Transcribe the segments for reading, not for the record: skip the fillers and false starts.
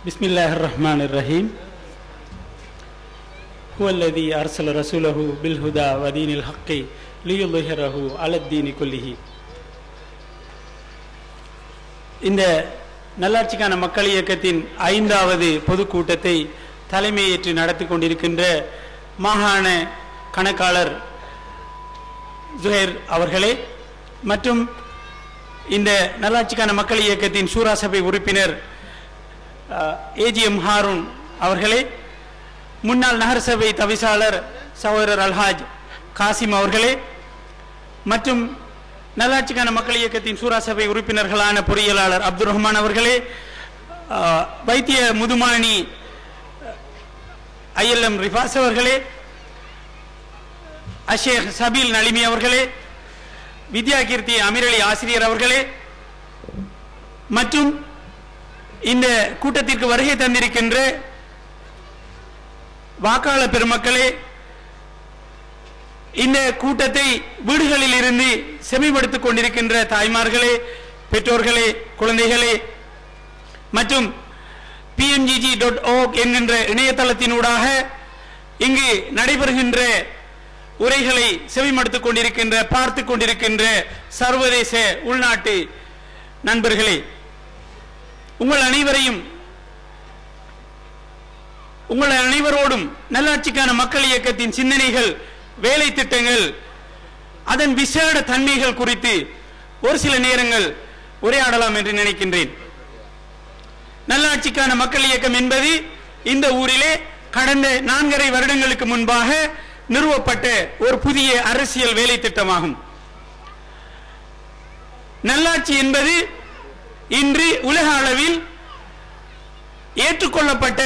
Bismillahirrahmanirrahim. Huwallazi arsala rasulahu bil huda wa dinil haqqi liyudhhirahu 'ala ad-dini kullihi. இந்த நல்லாட்சிக்கான மக்கள் இயக்கத்தின் 5வது பொதுக்கூட்டத்தை தலைமையேற்று நடத்தி கொண்டிருக்கின்ற மாகாண கணக்காளர் ஜுஹைர் அவர்களே மற்றும் இந்த நல்லாட்சிக்கான மக்கள் இயக்கத்தின் சூரா சபை உறுப்பினர் ஏஜிஎம் ஹாரூன் அவர்களே, முன்னாள் நகரசபை தவிசாளர் சகோதரர் அல்ஹாஜ் காசிம் அவர்களே மற்றும் நல்லாட்சிக்கான மக்கள் இயக்கத்தின் சூரா சபை உறுப்பினர்களான பொறியியலாளர் அப்துல் ரஹ்மான் அவர்களே, வைத்திய முதுமானி ஐஎல்எம் ரிஃபாஸ் அவர்களே, அஷேக் சபீல் நலிமி அவர்களே, வித்யா கீர்த்தி அமீரலி ஆசிரியர் அவர்களே மற்றும் இந்த கூட்டத்திற்கு வருகை தந்திருக்கின்ற வாக்காளர் பெருமக்களே, இந்த கூட்டத்தை வீடுகளில் இருந்து செவிமடுத்துக் கொண்டிருக்கின்ற தாய்மார்களே, பெற்றோர்களே, குழந்தைகளே மற்றும் pmgg.org என்கின்ற இணையதளத்தினூடாக இங்கு நடைபெறுகின்ற உரைகளை செவிமடுத்துக் கொண்டிருக்கின்ற பார்த்து கொண்டிருக்கின்ற சர்வதேச உள்நாட்டு நண்பர்களே, உங்கள் அனைவரோடும் நல்லாட்சிக்கான மக்கள் இயக்கத்தின் சிந்தனைகள், வேலை திட்டங்கள், அதன் விசேட தன்மைகள் குறித்து ஒரு சில நேரங்கள் உரையாடலாம் என்று நினைக்கின்றேன். நல்லாட்சிக்கான மக்கள் இயக்கம் என்பது இந்த ஊரிலே கடந்த 4.5 வருடங்களுக்கு முன்பாக நிறுவப்பட்ட ஒரு புதிய அரசியல் வேலை திட்டமாகும். நல்லாட்சி என்பது இன்று உலக அளவில் ஏற்றுக்கொள்ளப்பட்ட,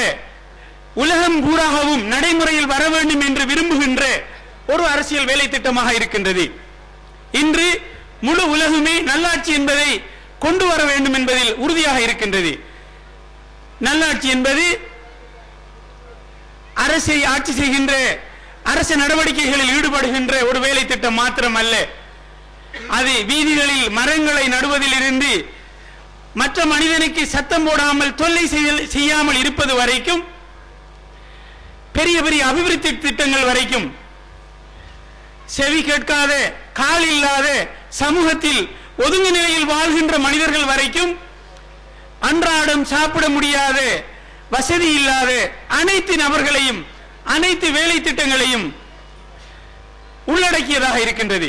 உலகம் பூராகவும் நடைமுறையில் வர வேண்டும் என்று விரும்புகின்ற ஒரு அரசியல் வேலை திட்டமாக இருக்கின்றது. இன்று முழு உலகமே நல்லாட்சி என்பதை கொண்டு வர வேண்டும் என்பதில் உறுதியாக இருக்கின்றது. நல்லாட்சி என்பது அரசை ஆட்சி செய்கின்ற, அரசு நடவடிக்கைகளில் ஈடுபடுகின்ற ஒரு வேலை திட்டம் மாத்திரமல்ல. அது வீதிகளில் மரங்களை நடுவதில் இருந்து மற்ற மனிதனுக்கு சத்தம் போடாமல் தொல்லை செய்யாமல் இருப்பது வரைக்கும், பெரிய பெரிய அபிவிருத்தி திட்டங்கள் வரைக்கும், செவி கேட்காத, கால் இல்லாத, சமூகத்தில் ஒதுங்கு நிலையில் வாழ்கின்ற மனிதர்கள் வரைக்கும், அன்றாடம் சாப்பிட முடியாத, வசதி இல்லாத அனைத்து நபர்களையும், அனைத்து வேலை திட்டங்களையும் உள்ளடக்கியதாக இருக்கின்றது.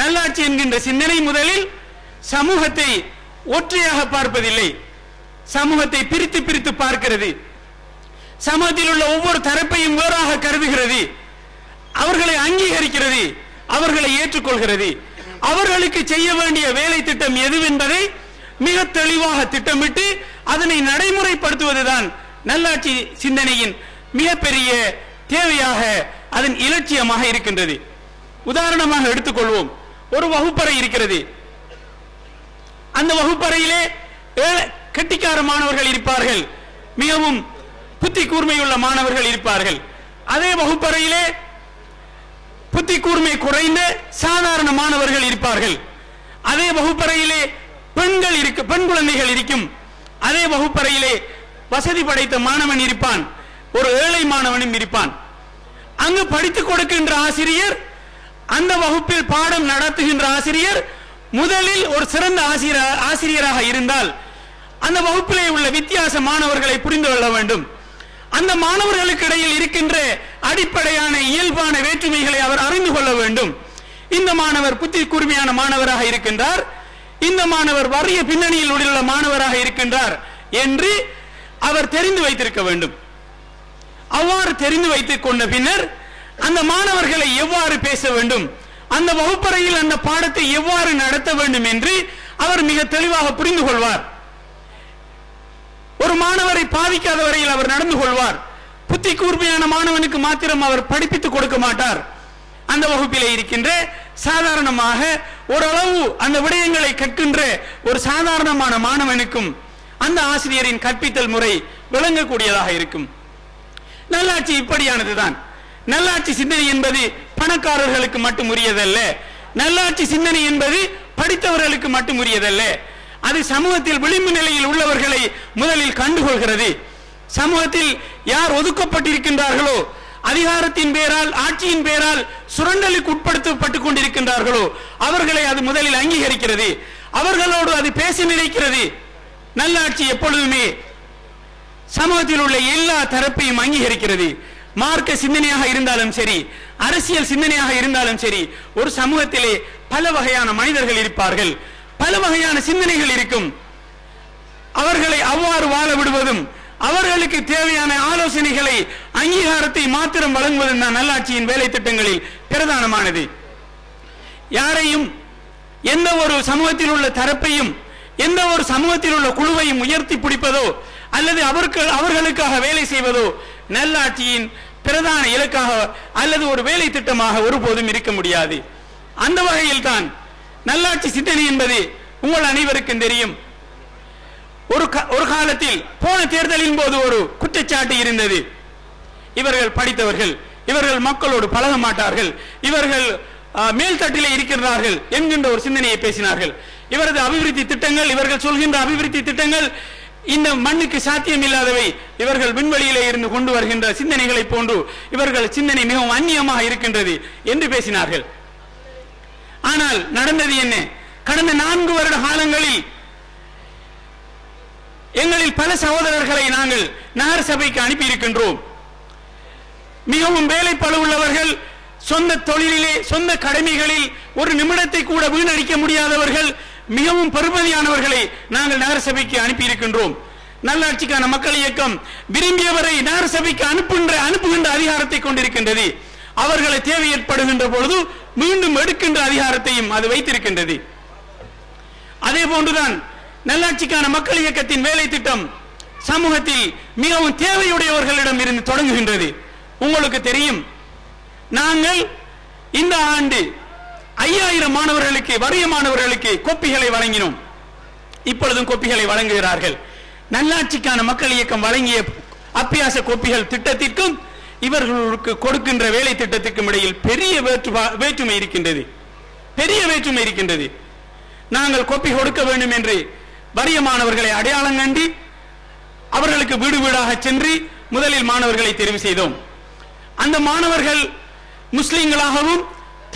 நல்லாட்சி என்கின்ற சிந்தனை முதலில் சமூகத்தை ஒற்றையாக பார்ப்பதில்லை, சமூகத்தை பிரித்து பிரித்து பார்க்கிறது. சமூகத்தில் உள்ள ஒவ்வொரு தரப்பையும் வேறாக கருதுகிறது, அவர்களை அங்கீகரிக்கிறது, அவர்களை ஏற்றுக்கொள்கிறது. அவர்களுக்கு செய்ய வேண்டிய வேலை திட்டம் எதுவென்பதை மிக தெளிவாக திட்டமிட்டு அதனை நடைமுறைப்படுத்துவதுதான் நல்லாட்சி சிந்தனையின் மிகப்பெரிய தேவையாக, அதன் இலட்சியமாக இருக்கின்றது. உதாரணமாக எடுத்துக்கொள்வோம். ஒரு வகுப்பறை இருக்கிறது. அந்த வகுப்பறையிலே கெட்டிக்கார மாணவர்கள் இருப்பார்கள், மிகவும் புத்தி கூர்மையுள்ள மாணவர்கள் இருப்பார்கள். அதே வகுப்பறையிலே புத்தி கூர்மை குறைந்த சாதாரண மாணவர்கள் இருப்பார்கள். அதே வகுப்பறையிலே பெண் குழந்தைகள் இருக்கும். அதே வகுப்பறையிலே வசதி படைத்த மாணவன் இருப்பான், ஒரு ஏழை மாணவனும் இருப்பான். அங்கு படித்துக் கொடுக்கின்ற ஆசிரியர், அந்த வகுப்பில் பாடம் நடத்துகின்ற ஆசிரியர் முதலில் ஒரு சிறந்த ஆசிரியராக இருந்தால் அந்த வகுப்பிலே உள்ள வித்தியாச மாணவர்களை புரிந்து கொள்ள வேண்டும். அந்த மாணவர்களுக்கு இடையில் இருக்கின்ற அடிப்படையான இயல்பான வேற்றுமைகளை அவர் அறிந்து கொள்ள வேண்டும். இந்த மாணவர் புத்தி கூர்மையான மாணவராக இருக்கின்றார், இந்த மாணவர் வறிய பின்னணியில் உள்ள மாணவராக இருக்கின்றார் என்று அவர் தெரிந்து வைத்திருக்க வேண்டும். அவ்வாறு தெரிந்து வைத்துக் கொண்ட பின்னர் அந்த மாணவர்களை எவ்வாறு பேச வேண்டும், அந்த வகுப்பறையில் அந்த பாடத்தை எவ்வாறு நடத்த வேண்டும் என்று அவர் மிக தெளிவாக புரிந்து கொள்வார். ஒரு மாணவரை பாதிக்காத வரையில் அவர் நடந்து கொள்வார். புத்தி கூர்மையான மாணவனுக்கு மாத்திரம் அவர் படிப்பித்துக் கொடுக்க மாட்டார். அந்த வகுப்பிலே இருக்கின்ற சாதாரணமாக ஓரளவு அந்த விடயங்களை கற்கின்ற ஒரு சாதாரணமான மாணவனுக்கும் அந்த ஆசிரியரின் கற்பித்தல் முறை விளங்கக்கூடியதாக இருக்கும். நல்லாட்சி இப்படியானதுதான். நல்லாட்சி சிந்தனை என்பது பணக்காரர்களுக்கு மட்டும் உரியதல்ல. நல்லாட்சி சிந்தனை என்பது படித்தவர்களுக்கு மட்டும் உரியதல்ல. அது சமூகத்தில் விளிம்பு நிலையில் உள்ளவர்களை முதலில் கண்டுகொள்கிறது. சமூகத்தில் யார் ஒதுக்கப்பட்டிருக்கின்றார்களோ, அதிகாரத்தின் பேரால் ஆட்சியின் பேரால் சுரண்டலுக்கு உட்படுத்தப்பட்டுக் கொண்டிருக்கின்றார்களோ அவர்களை அது முதலில் அங்கீகரிக்கிறது. அவர்களோடு அது பேச நினைக்கிறது. நல்லாட்சி எப்பொழுதுமே சமூகத்தில் உள்ள எல்லா தரப்பையும் அங்கீகரிக்கிறது. மார்க்க சிந்தனையாக இருந்தாலும் சரி, அரசியல் சிந்தனையாக இருந்தாலும் சரி, ஒரு சமூகத்திலே பல வகையான மனிதர்கள் இருப்பார்கள், பல வகையான சிந்தனைகள் இருக்கும். அவர்களை அவ்வாறு வாழ விடுவதும் அவர்களுக்கு தேவையான ஆலோசனைகளை அங்கீகாரத்தை மாத்திரம் வழங்குவதும் தான் நல்லாட்சியின் வேலை திட்டங்களில் பிரதானமானது. யாரையும் எந்த ஒரு சமூகத்தில் உள்ள தரப்பையும் எந்த ஒரு சமூகத்தில் உள்ள குழுவையும் உயர்த்தி பிடிப்பதோ அல்லது அவர்களுக்காக வேலை செய்வதோ நல்லாட்சியின் பிரதான இலக்காக அல்லது ஒரு வேலை திட்டமாக ஒருபோதும் இருக்க முடியாது. அந்த வகையில் தான் நல்லாட்சி சிந்தனை என்பது உங்கள் அனைவருக்கும் தெரியும். ஒரு காலத்தில் போன தேர்தலின் போது ஒரு குற்றச்சாட்டு இருந்தது. இவர்கள் படித்தவர்கள், இவர்கள் மக்களோடு பழக மாட்டார்கள், இவர்கள் மேல்தட்டிலே இருக்கிறார்கள் என்கின்ற ஒரு சிந்தனையை பேசினார்கள். இவரது அபிவிருத்தி திட்டங்கள், இவர்கள் சொல்கின்ற அபிவிருத்தி திட்டங்கள் இந்த மண்ணுக்கு சாத்தியம் இல்லாதவை, இவர்கள் விண்வெளியிலே இருந்து கொண்டு வருகின்ற சிந்தனைகளை போன்று இவர்கள் சிந்தனை மிகவும் அந்நியமாக இருக்கின்றது என்று பேசினார்கள். ஆனால் நடந்தது என்ன? கடந்த 4 வருட காலங்களில் எங்களில் பல சகோதரர்களை நாங்கள் நகர சபைக்கு அனுப்பி இருக்கின்றோம். மிகவும் வேலை பளு உள்ளவர்கள், சொந்த தொழிலிலே சொந்த கடமைகளில் ஒரு நிமிடத்தை கூட வீணடிக்க முடியாதவர்கள், மிகவும் பெருமதியானவர்களை நாங்கள் நகர சபைக்கு அனுப்பி இருக்கின்றோம். நல்லாட்சிக்கான மக்கள் இயக்கம் விரும்பியவரை நகர சபைக்கு அனுப்புகின்ற அதிகாரத்தை கொண்டிருக்கின்றது. அவர்களை தேவை ஏற்படுகின்ற பொழுது மீண்டும் எடுக்கின்ற அதிகாரத்தையும் அது வைத்திருக்கின்றது. அதே போன்றுதான் நல்லாட்சிக்கான மக்கள் இயக்கத்தின் வேலை திட்டம் சமூகத்தில் மிகவும் தேவையுடையவர்களிடம் இருந்து தொடங்குகின்றது. உங்களுக்கு தெரியும், நாங்கள் இந்த ஆண்டு 5000 மாணவர்களுக்கு, வறிய மாணவர்களுக்கு கோப்பிகளை வழங்கினோம். இப்பொழுதும் கோப்பிகளை வழங்குகிறார்கள். நல்லாட்சிக்கான மக்கள் இயக்கம் வழங்கிய அப்பியாச கோப்பிகள் திட்டத்திற்கும் இவர்களுக்கு கொடுக்கின்ற வேலை திட்டத்திற்கும் இடையில் பெரிய வேற்றுமை இருக்கின்றது. பெரிய வேற்றுமை இருக்கின்றது. நாங்கள் கோப்பி கொடுக்க வேண்டும் என்று வறிய மாணவர்களை அடையாளம் கண்டு அவர்களுக்கு வீடு வீடாக சென்று முதலில் மாணவர்களை தெரிவு செய்தோம். அந்த மாணவர்கள் முஸ்லிம்களாகவும்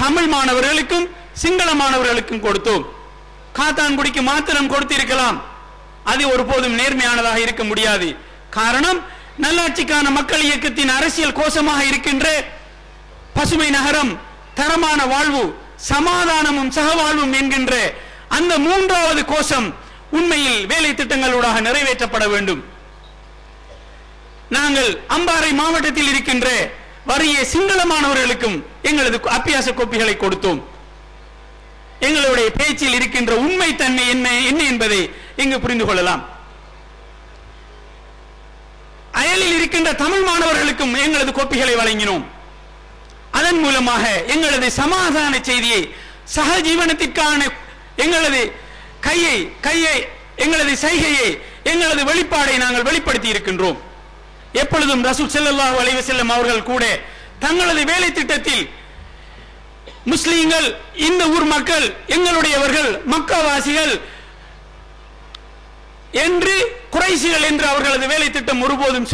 தமிழ் மாணவர்களுக்கும் சிங்கள மாணவர்களுக்கும் கொடுத்தோம். காத்தான்குடிக்கு மாத்திரம் கொடுத்திருக்கலாம். அது ஒருபோதும் நேர்மையானதாக இருக்க முடியாது. காரணம், நல்லாட்சிக்கான மக்கள் இயக்கத்தின் அரசியல் கோஷமாக இருக்கின்ற பசுமை நகரம், தரமான வாழ்வு, சமாதானமும் சகவாழ்வும் என்கின்ற அந்த 3வது கோஷம் உண்மையில் வேலை திட்டங்களூடாக நிறைவேற்றப்பட வேண்டும். நாங்கள் அம்பாறை மாவட்டத்தில் இருக்கின்ற வறிய சிங்கள மாணவர்களுக்கும் எங்களது அப்பியாச கோப்பிகளை கொடுத்தோம். எங்களுடைய பேச்சில் இருக்கின்ற உண்மை தன்மை என்ன என்பதை இங்கு புரிந்து கொள்ளலாம். அயலில் இருக்கின்ற தமிழ் மாணவர்களுக்கும் எங்களது கோப்பிகளை வழங்கினோம். அதன் மூலமாக எங்களது சமாதான செய்தியை, சகஜீவனத்திற்கான எங்களது எங்களது சைகையை, எங்களது வெளிப்பாடை நாங்கள் வெளிப்படுத்தி இருக்கின்றோம். எப்பொழுதும் ரசூல் ஸல்லல்லாஹு அலைஹி வஸல்லம் அவர்கள் கூட தங்களது வேலை திட்டத்தில் முஸ்லிம்கள், இந்த ஊர் மக்கள் எங்களுடையவர்கள், மக்காவாசிகள் என்று, குறைஷிகள் என்று அவர்களது வேலை திட்டம் ஒருபோதும்